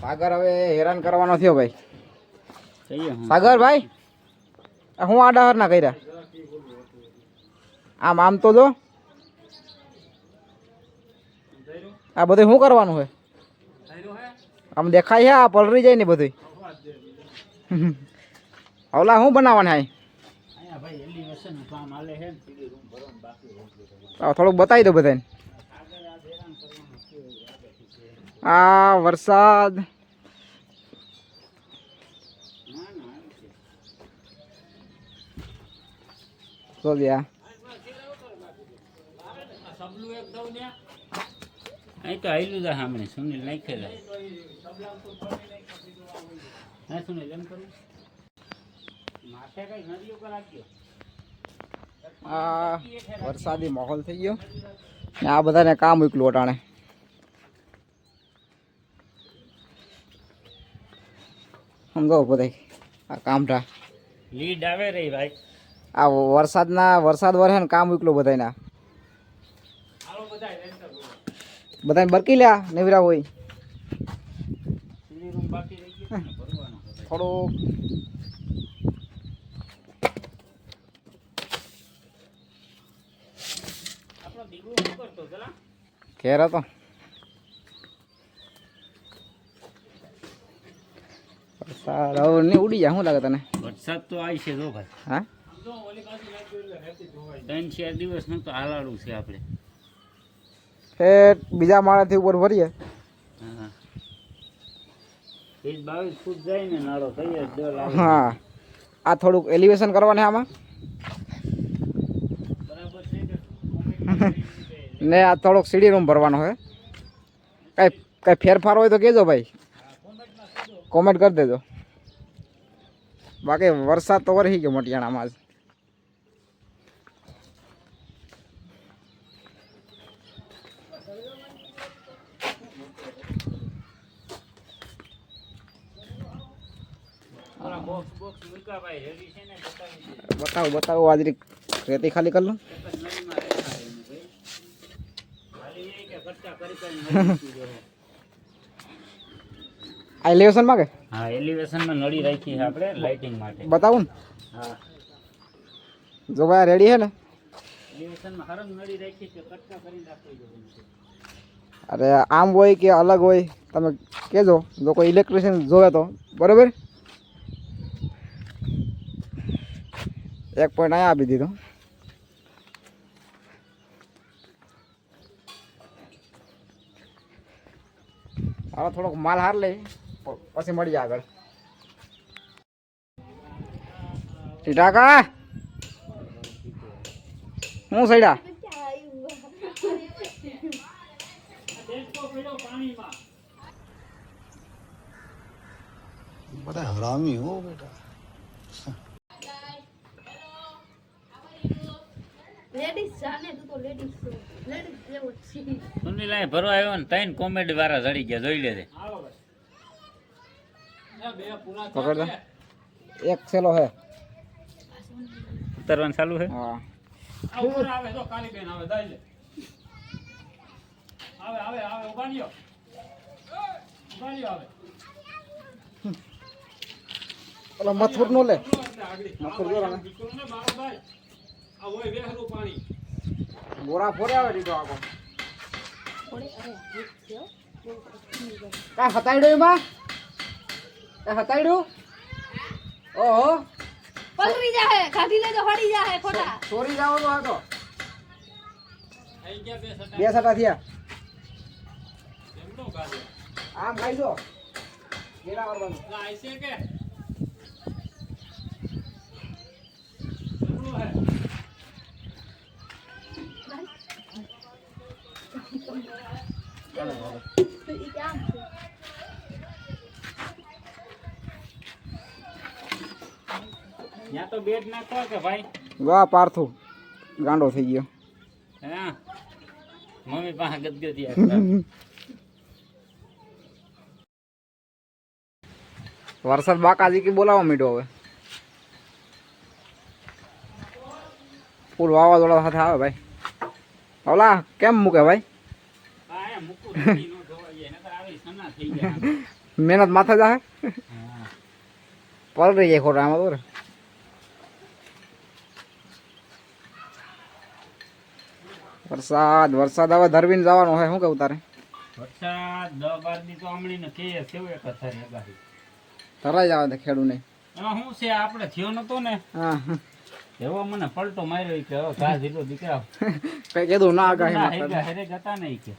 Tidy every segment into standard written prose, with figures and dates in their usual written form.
સાગર હવે હેરાન કરવાનો થયો ભાઈ. સાગર ભાઈ હું આડા હર ના કર્યા આમ તો જો આ બધું શું કરવાનું છે આમ દેખાય છે આ પલરી જાય ને બધું. હવલા શું બનાવવાના થોડુંક બતાવી દો બધાને. આ વરસાદ તો ગયા અહીં તો આવેલું છે સામે સુનિલ નાખે સુનિલ એમ કરું માથે કઈ નદીઓ પર રાખ્યો. આ વરસાદી માહોલ થઈ ગયો ને આ બધાને કામ મૂકલું અટાણે. સમજો બધા આ કામટા લીડ આવે રહી ભાઈ. આ વરસાદ વરે ને કામ મૂકલું બધાને. બધાને બરકી લ્યા નેવરા હોય થોડુંક ઘેર હતો. વરસાદ હવે નહીં ઉડી જાય શું લાગે તને? વરસાદ તો આવી છે જો ભાઈ. હા 3-4 દિવસ નું તો હાલાડું છે આપણે. બીજા માળાથી ઉપર ભરીએ. 22 ફૂટ જાય ને નાળો થઈ જાય. હા આ થોડુંક એલિવેશન કરવાનું છે આમાં બરાબર છે ને આ થોડોક સીડી રૂમ ભરવાનો હોય. કઈ ફેરફાર હોય તો કહેજો ભાઈ, કોમેન્ટ કરી દેજો. બાકી વરસાદ તો વરસી ગયો મોટિયાણામાં જ. બતાવો આજરી રેતી ખાલી કરી લઉં. આ એલિવેશન માં કે? હા એલિવેશન માં નળી રાખી છે આપણે લાઇટિંગ માટે. બતાવું ને? હા જો ભાઈ રેડી છે ને? એલિવેશન માં હરંગ નળી રાખી છે, કટકા કરીને રાખી દો. અરે આમ હોય કે અલગ હોય તમે કહેજો. જો કોઈ ઇલેક્ટ્રિશિયન જોવે તો બરાબર. 1 પોઈન્ટ અહીંયા આપી દીધો. હવે થોડોક માલ હાર લઈ પછી મળીએ આગળ. ટીટાકા હું સૈડા बड़ा हरामी हो बेटा. સુનિલ આ ભરવા આવ્યો ને 3 કોમેડી વાળા જડી ગયા, જોઈ લેજે. પકડ દે. એક સેલો હે ઉતરવાનું ચાલુ છે. હા આવે તો કાલી બેન આવે દાઈ લે. આવે ઉભા લ્યો આવે. ઓલો મથુર નો લે. મથુર જો ને બારો ભાઈ આ હોય વેહરું પાણી બોરા ફોરે આવે દીધો આખો. કાંઈ હતાડ્યું એમાં? કાંઈ હતાડ્યું? ઓહો પલરી જાહે, કાઢી લેજો, હડી જાહે ખોટા. ચોરી જવાનું હતો. થઈ ગયા બે સટા 2 સટા થયા. એમનો ગાડે આમ ખાઈજો કેરા કરવાનું. ના આઈસે કે એમનો હે ઈ કામ છે. ત્યાં તો બેડ નાખો કે ભાઈ. વાહ પાર્થુ ગાંડો થઈ ગયો. હા મમ્મી પાસે ગદગદી વરસાદ બાકાજી કે બોલાવવા માંડ્યો હવે. ફૂલ વાવાઝોડા સાથે આવે ભાઈ. ઓલા કેમ મૂકે ભાઈ? મહેનત માથે જાહે હા પલરી જાય ખોટા આમાં તો રે. વરસાદ વરસાદ હવે ધરવીને જવાનો હોય શું કેવું તારે વરસાદ 10-12 દી તો હમણાં કે કેવું એક અથારી આગાહી ધરાઈ જવા દે ખેડૂ નહીં. એમાં શું છે આપણે થયો નતો ને હા એવો મને પલટો માર્યો કે હવે ઘા જીલો દીકરા કઈ કીધું ના આગાહી ના, મારતા. હેરે જતા નહીં કે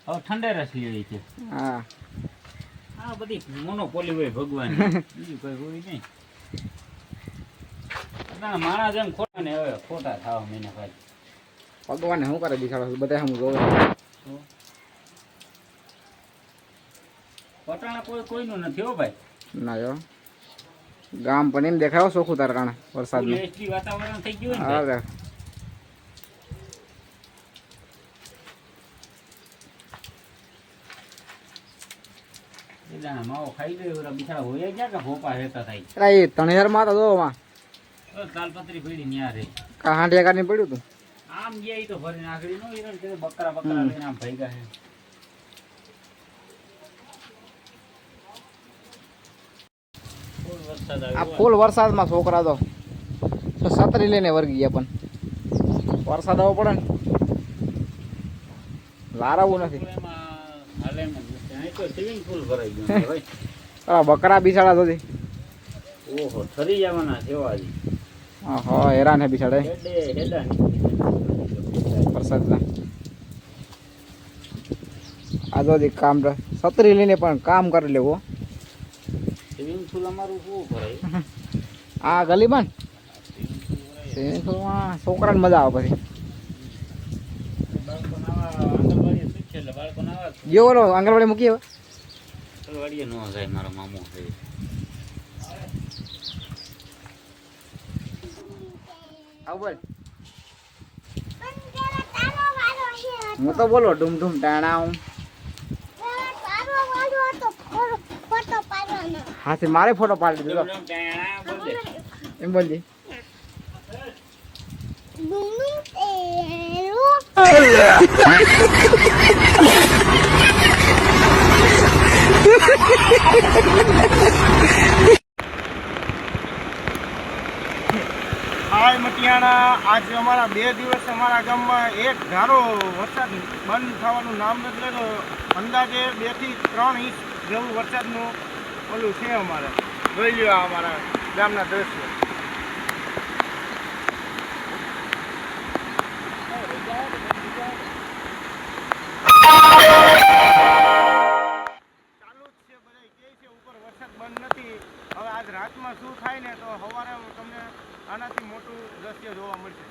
હવે ઠંડે રસ લેવી છે હા આ બધી મોનોપોલી હોય ભગવાન બીજું કઈ હોય નહીં પોતાના માણસ એમ ખોટા ને હવે ખોટા થાવ મેને ભાઈ ભગવાન શું કરે બિચારો બધા હું જોવે. પટાણા કોઈનું નથી હો ભાઈ ના જો ગામ પણ એમ દેખાયો ચોખ્ખું તાર કારણે વરસાદનું. લેસ્ટી વાતાવરણ થઈ ગયું ને ભાઈ. અરે એ દાણા માવો ખાઈ ગયો ઓલા બિચારા હોય ગયા કે ભોપા રહેતા થાય અરે એ તણેરમાં તો જો માં તાલપત્રી પડી ન્યા રે કા હાંડિયા કાઢીને પડ્યું તું. આમ ગયા ઈ તો ભરી નાખડી નો ઈરણ કે બકરા બકરા લઈને આમ ભેગા છે ફૂલ વરસાદ આ આવ્યો ફૂલ વરસાદમાં છોકરા તો છત્રી લઈને વર્ગી ગયા પણ વરસાદ આવવો પડે ને લારાવું નથી. એમાં હાલે એમ જ નથી. અહીં તો સ્વિમિંગ પુલ ભરાઈ ગયું છે ભાઈ બકરા બિચારા તો ઓહો ઠરી જવાના છે હજી હા હેરાન હે બિચારા હેડે હેડા વરસાદના. આ તો હજી કામ છત્રી લઈને પણ કામ કરી લેવું. સ્વિમિંગ પુલ અમારું શું ભરાય આ ગલીમાં ને સ્વિમિંગ પુલમાં છોકરાને મજા આવે પછી. બાળકો નાવા આંગણવાડીએ શીખે એટલે બાળકો નાવા ગયો બોલો આંગણવાડી મૂકી હવે આંગણવાડીએ ન જાય મારો મામો છે આવું બોલ. હું તો બોલો ડૂમ ડૂમ ટાણા હું હાથી મારે ફોટો પાડી દીધો એમ બોલજી. હાય મટિયાણા આજે અમારા 2 દિવસ અમારા ગામમાં એક ધારો વરસાદ બંધ થવાનું નામ નથી લેતો. અંદાજે 2 થી 3 ઇંચ જેવું વરસાદનું ઓલું છે અમારે. જોઈ લ્યો આ અમારા ગામના દ્રશ્યો. ચાલુ જ છે બધાય કહે છે ઉપર વરસાદ બંધ નથી. હવે આજ રાતમાં શું થાય ને તો સવારે તમને આનાથી મોટું દ્રશ્ય જોવા મળશે.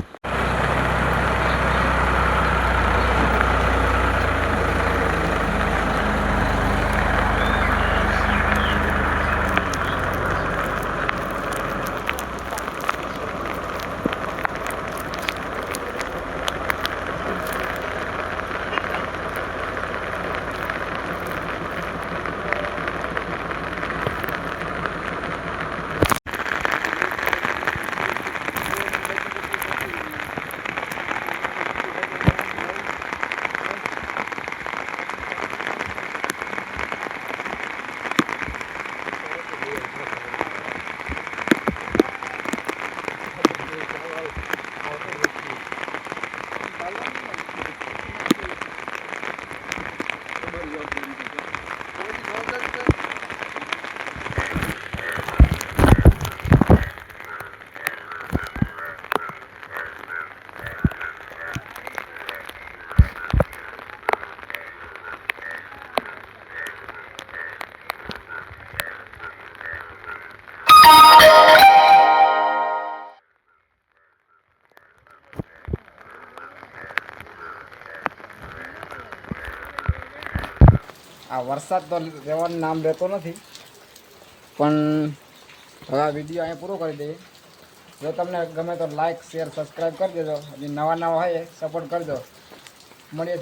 આ વરસાદ તો રહેવાનું નામ લેતો નથી પણ હવે આ વિડીયો અહીંયા પૂરો કરી દઈએ. જો તમને ગમે તો લાઇક શેર સબસ્ક્રાઈબ કરી દેજો. હજી નવા હોય સપોર્ટ કરજો. મળીએ